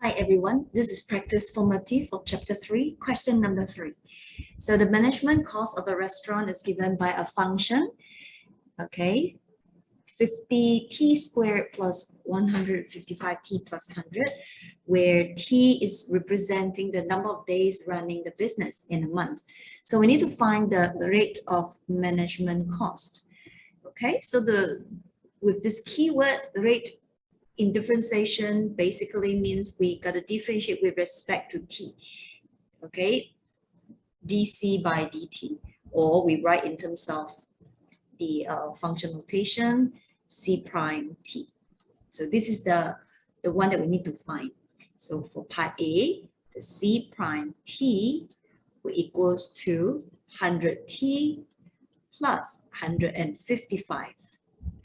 Hi everyone, this is Practice Formatif of Chapter 3, question number 3. So the management cost of a restaurant is given by a function, okay, 50t squared plus 155t plus 100, where t is representing the number of days running the business in a month. So we need to find the rate of management cost. Okay, so with this keyword rate in differentiation basically means we got to differentiate with respect to t, okay, dc by dt, or we write in terms of the function notation c prime t. So this is the one that we need to find. So for part A, the c prime t equals to 100t plus 155.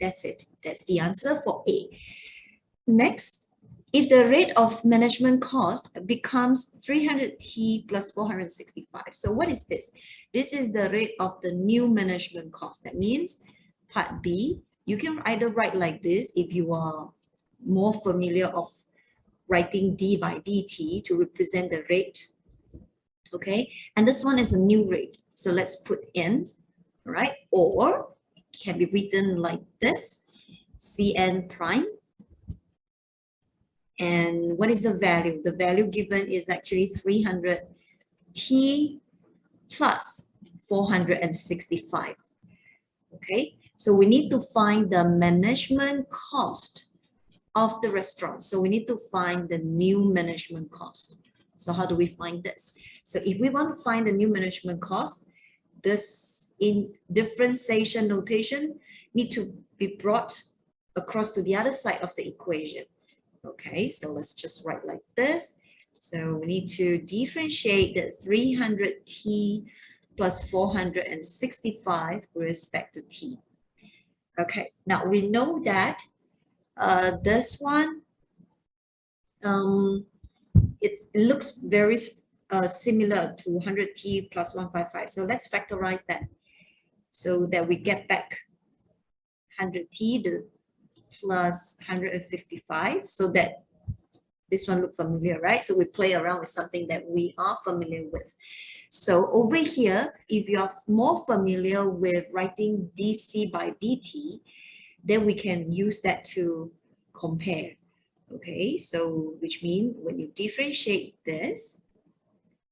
That's it. That's the answer for A. Next, if the rate of management cost becomes 300t plus 465. So what is this? This is the rate of the new management cost. That means part B, you can either write like this if you are more familiar of writing d by dt to represent the rate. Okay, and this one is a new rate. So let's put in, all right? Or it can be written like this, Cn prime. And what is the value? The value given is actually 300t plus 465. Okay, so we need to find the management cost of the restaurant. So we need to find the new management cost. So how do we find this? So if we want to find the new management cost, this in differentiation notation need to be brought across to the other side of the equation. Okay, so let's just write like this. So we need to differentiate the 300t plus 465 with respect to t. Okay, now we know that this one, it looks very similar to 100t plus 155. So let's factorize that so that we get back 100t plus 155, so that this one look familiar, right? So we play around with something that we are familiar with. So over here, if you are more familiar with writing dc by dt, then we can use that to compare. Okay, so which means when you differentiate this,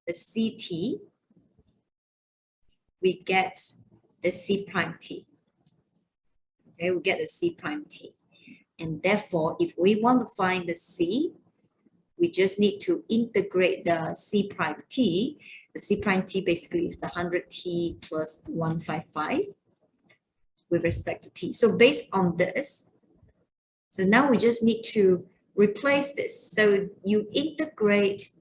the ct, we get the c prime t. Okay, we get the c prime t. And therefore, if we want to find the c, we just need to integrate the c prime t. The c prime t basically is the 100t plus 155 with respect to t. So based on this, so now we just need to replace this. So you integrate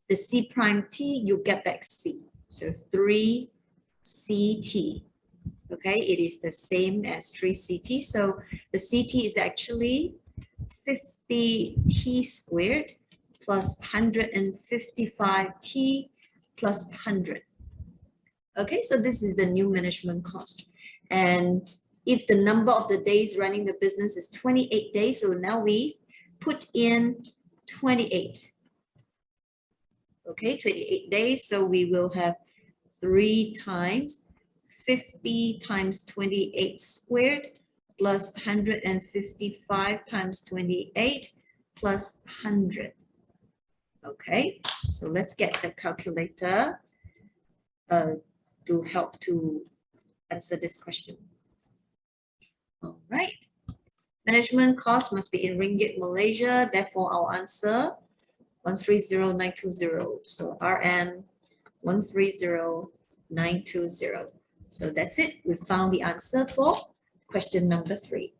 the c prime t, you get back c. So 3ct. Okay, it is the same as 3ct. So the ct is actually 50t squared plus 155t plus 100. Okay, so this is the new management cost. And if the number of the days running the business is 28 days, so now we put in 28. Okay, 28 days, so we will have 3 times 50 times 28 squared plus 155 times 28 plus 100. Okay, so let's get the calculator to help to answer this question. All right, management cost must be in ringgit Malaysia, therefore our answer 130,920. So RM 130,920. So that's it. We found the answer for question number 3.